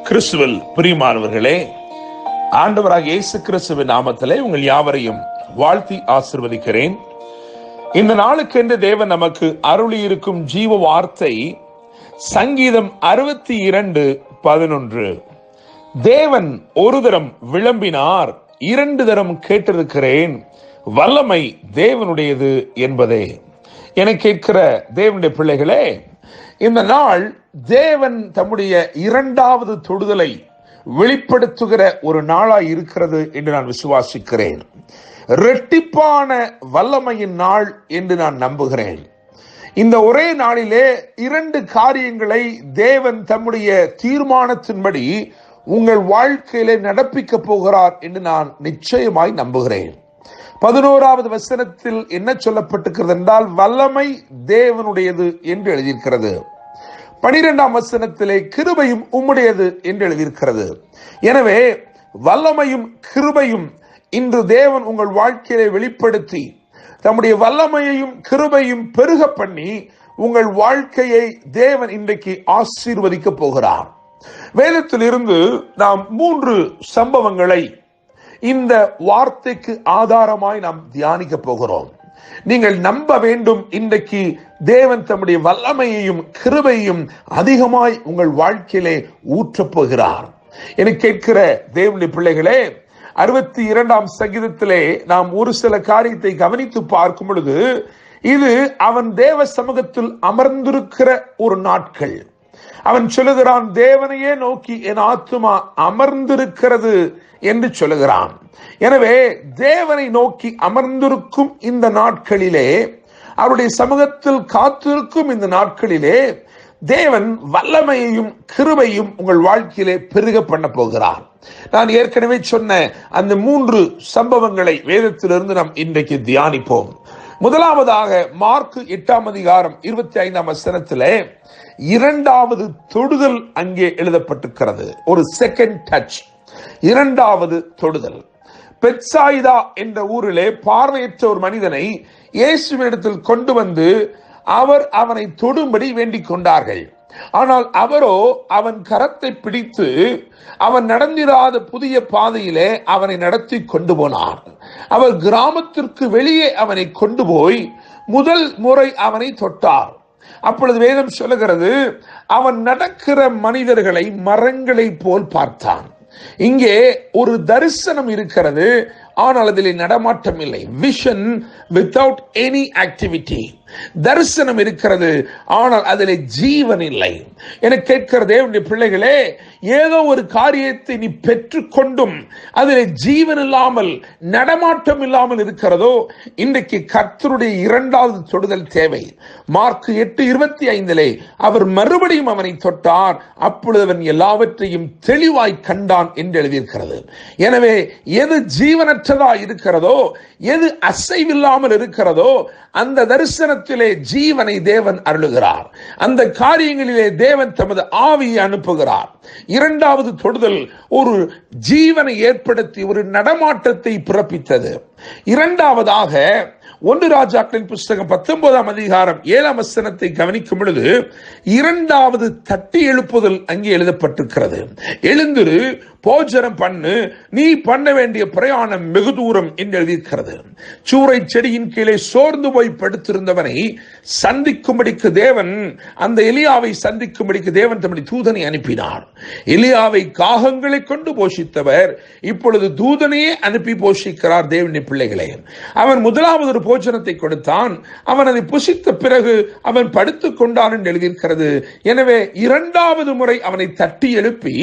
கிறிஸ்துவில் பிரியமானவர்களே, ஆண்டவராக இயேசு கிறிஸ்துவின் நாமத்திலே உங்கள் யாவரையும் வாழ்த்தி ஆசீர்வதிக்கிறேன். இந்த நாளுக்கென்று தேவன் நமக்கு அருளி இருக்கும் ஜீவ வார்த்தை சங்கீதம் 62:11. தேவன் ஒரு தரம் விளம்பினார், 2 தரம் கேட்டிருக்கிறேன், வல்லமை தேவனுடையது என்பதே. என கேட்கிற தேவனுடைய பிள்ளைகளே, இந்த நாள் தேவன் தம்முடைய 2வது தொடுதலை வெளிப்படுத்துகிற ஒரு நாளாய் இருக்கிறது என்று நான் விசுவாசிக்கிறேன். இரட்டிப்பான வல்லமையின் நாள் என்று நான் நம்புகிறேன். இந்த ஒரே நாளிலே 2 காரியங்களை தேவன் தம்முடைய தீர்மானத்தின்படி உங்கள் வாழ்க்கையிலே நடப்பிக்க போகிறார் என்று நான் நிச்சயமாய் நம்புகிறேன். 11வது வசனத்தில் என்ன சொல்லப்பட்டிருக்கிறது என்றால், வல்லமை தேவனுடையது என்று எழுதியிருக்கிறது. 12ஆம் வசனத்திலே கிருபையும் உம்முடையது என்று எழுதியிருக்கிறது. எனவே வல்லமையும் கிருபையும் இன்று தேவன் உங்கள் வாழ்க்கையிலே வெளிப்படுத்தி தம்முடைய வல்லமையையும் கிருபையும் பெருக பண்ணி உங்கள் வாழ்க்கையை தேவன் இன்றைக்கு ஆசீர்வதிக்க போகிறார். வேதத்தில் இருந்து நாம் 3 சம்பவங்களை இந்த வார்த்தைக்கு ஆதாரமாய் நாம் தியானிக்க போகிறோம். நீங்கள் நம்ப வேண்டும், இன்றைக்கு தேவன் தம்முடைய வல்லமையையும் கிருபையும் அதிகமாய் உங்கள் வாழ்க்கையிலே ஊற்றப் போகிறார். என கேட்கிற தேவனுடைய பிள்ளைகளே, 62ஆம் சங்கீதத்திலே நாம் ஒரு சில காரியத்தை கவனித்து பார்க்கும் பொழுது, இது அவன் தேவ சமூகத்தில் அமர்ந்திருக்கிற ஒரு நாட்கள். அவன் சொல்லுகிறான், தேவனையே நோக்கி என் ஆத்துமா அமர்ந்திருக்கிறது என்று சொல்லுகிறான். எனவே தேவனை நோக்கி அமர்ந்திருக்கும் இந்த நாட்களிலே, அவருடைய சமூகத்தில் காத்திருக்கும் இந்த நாட்களிலே, தேவன் வல்லமையையும் கிருபையும் உங்கள் வாழ்க்கையிலே பெருக பண்ண போகிறார். நான் ஏற்கனவே சொன்ன அந்த 3 சம்பவங்களை வேதத்திலிருந்து நாம் இன்றைக்கு தியானிப்போம். முதலாவதாக மார்க் 8ஆம் அதிகாரம் 25ஆம் வசனத்திலே 2வது தொடுதல் அங்கே எழுதப்பட்டிருக்கிறது. ஒரு செகண்ட் டச், 2வது தொடுதல். பெத்சாயிதா என்ற ஊரிலே பார்வையற்ற ஒரு மனிதனை இயேசுவினிடத்தில் கொண்டு வந்து அவனை தொடும்படி வேண்டிக் கொண்டார்கள். ஆனால் அவரோ அவன் கரத்தை பிடித்து அவன் நடந்திராத புதிய பாதையிலே அவனை நடத்தி கொண்டு போனார். அவர் கிராமத்திற்கு வெளியே அவனை கொண்டு போய் முதல் முறை அவனை தொட்டார். அப்பொழுது வேதம் சொல்லுகிறது, அவன் நடக்கிற மனிதர்களை மரங்களை போல் பார்த்தான். இங்கே ஒரு தரிசனம் இருக்கிறது, ஆனால் அதிலே நடமாட்டம் இல்லை. Vision without any activity. தரிசனம் இருக்கிறது, ஆனால் அதிலே ஜீவன் இல்லை. என கேட்கிற தேவனுடைய பிள்ளைகளே, ஏதோ ஒரு காரியத்தை நீ பெற்றுக்கொண்டும் அதிலே ஜீவன் இல்லாமல் நடமாட்டம் இல்லாமல் இருக்கிறதோ, இன்றைக்கு கர்த்தருடைய 2வது தொடுதல் தேவை. மார்க் 8:25 அவர் மறுபடியும் அவனை தொட்டார், அப்பொழுது அவன் எல்லாவற்றையும் தெளிவாய் கண்டான் என்று எழுதியிருக்கிறது. எனவே எது ஜீவனற்றதா இருக்கிறதோ, எது அசைவில்லாமல் இருக்கிறதோ, அந்த தரிசனத்திலே ஜீவனை தேவன் அருளுகிறார். அந்த காரியங்களிலே தேவன் தமது ஆவியை அனுப்புகிறார். 2வது தொடுதல் ஒரு ஜீவனை ஏற்படுத்தி ஒரு நடமாட்டத்தை பிறப்பித்தது. 2வதாக 1 ராஜாக்களின் புஸ்தகம் 19ஆம் அதிகாரம் 7ஆம் வசனத்தை கவனிக்கும் பொழுது 2வது தட்டி எழுப்புதல் அங்கே எழுதப்பட்டிருக்கிறது. எழுந்திரு, போஜனம் பண்ணு, நீ பண்ண வேண்டிய பிரயாணம் வெகு தூரம் என்று எழுதியிருக்கிறது. சூறை செடியின் கீழே சோர்ந்து போய் படுத்திருந்தவனை சந்திக்கும்படிக்கு தேவன், அந்த எலியாவை சந்திக்கும்படிக்கு தேவன் தம்முடைய தூதனை அனுப்பினார். எலியாவை காகங்களை கொண்டு போஷித்தவர் இப்பொழுது தூதனையே அனுப்பி போஷிக்கிறார். தேவனுடைய பிள்ளைகளே, அவன் முதலாவது ஒரு போஜனத்தை கொடுத்தான், அவன் அதை புசித்த பிறகு அவன் படுத்துக் கொண்டான் என்று எழுதியிருக்கிறது. எனவே 2வது முறை அவனை தட்டி எழுப்பி,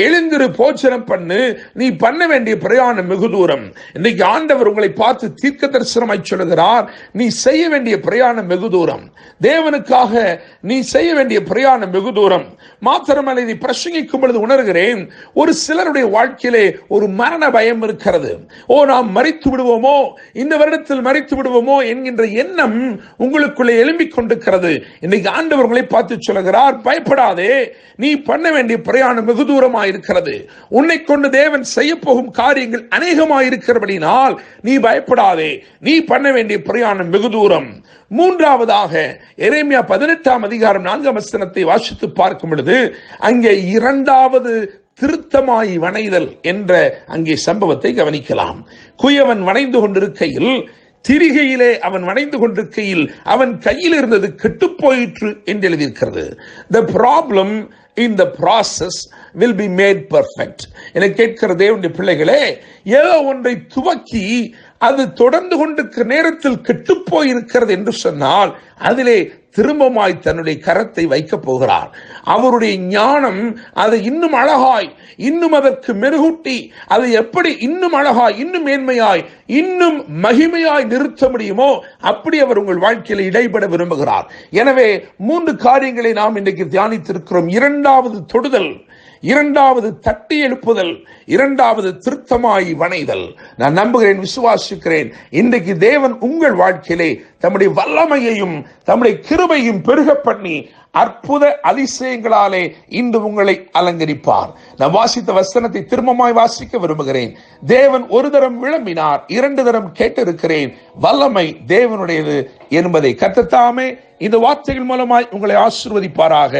எழுந்திரு, போஜனம் பண்ணு, நீ பண்ண வேண்டிய பிரயாணம் வெகு தூரம். இன்னைக்கு ஆண்டவர் உங்களை பார்த்து தீர்க்க தரிசனமாய் சொல்லுகிறார், நீ செய்ய வேண்டிய பிரயாணம் வெகு தூரம். தேவனுக்காக நீ செய்ய வேண்டிய பிரயாணம் வெகு தூரம். மாத்திரமல்ல, இதை பிரசங்கிக்கும் பொழுது உணர்கிறேன், ஒரு சிலருடைய வாழ்க்கையிலே ஒரு மரண பயம் இருக்கிறது. நாம் மரித்து விடுவோமோ, இந்த வருடத்தில் மரித்து விடுவோமோ என்கின்ற எண்ணம் உங்களுக்குள்ளே எழும்பிக் கொண்டிருக்கிறது. இன்னைக்கு ஆண்டவர் உங்களை பார்த்து சொல்லுகிறார், பயப்படாதே, நீ பண்ண வேண்டிய பிரயாணம் வெகு தூரமாக இருக்கிறது. உன்னை கொண்டு தேவன் செய்ய போகும் காரியங்கள் அநேகமாக இருக்கிறபடினால் நீ பயப்படாதே, நீ பண்ண வேண்டிய பிரயாணம் வெகு தூரம். 3வதாக எரேமியா 18ஆம் அதிகாரம் 4ஆம் வசனத்தை வாசித்து பார்க்கும் பொழுது அங்கே 2வது திருத்தமாய் வணைதல் என்ற அங்கே சம்பவத்தை கவனிக்கலாம். குயவன் வணைந்து கொண்டிருக்கையில், திரிகையிலே அவன் வணைந்து கொண்டிருக்கையில் அவன் கையில் இருந்தது கெட்டுப் போயிற்று என்று எழுதியிருக்கிறது. The problem in the process will be made perfect. என கேட்கிற தேவனுடைய பிள்ளைகளே, ஏதோ ஒன்றை துவக்கி அது தொடர்ந்து கொண்டிருக்கிற நேரத்தில் கெட்டுப் போயிருக்கிறது என்று சொன்னால் அதிலே திரும்பமாய் தன்னுடைய கரத்தை வைக்கப் போகிறார். அவருடைய ஞானம் அதை இன்னும் அழகாய், இன்னும் அதற்கு மெருகூட்டி, அதை எப்படி இன்னும் அழகாய், இன்னும் மேன்மையாய், இன்னும் மகிமையாய் நிறுத்த முடியுமோ அப்படி அவர் உங்கள் வாழ்க்கையில் இடைபட விரும்புகிறார். எனவே 3 காரியங்களை நாம் இன்றைக்கு தியானித்திருக்கிறோம். 2வது தொடுதல், 2வது தட்டி எழுப்புதல், 2வது திருத்தமாய் வணைதல். நான் நம்புகிறேன், விசுவாசிக்கிறேன், இன்றைக்கு தேவன் உங்கள் வாழ்க்கையிலே தம்முடைய வல்லமையையும் தம்முடைய கிருபையும் பெருக பண்ணி அற்புத அதிசயங்களாலே இன்று உங்களை அலங்கரிப்பார். நான் வாசித்த வசனத்தை திரும்பமாய் வாசிக்க விரும்புகிறேன். தேவன் ஒரு தரம் விளம்பினார், 2 தரம் கேட்டிருக்கிறேன், வல்லமை தேவனுடையது என்பதை கர்த்தர் இந்த வார்த்தைகள் மூலமாய் உங்களை ஆசீர்வதிப்பாராக.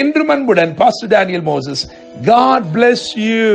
என்று அன்புடன் pastor Daniel Moses. God bless you.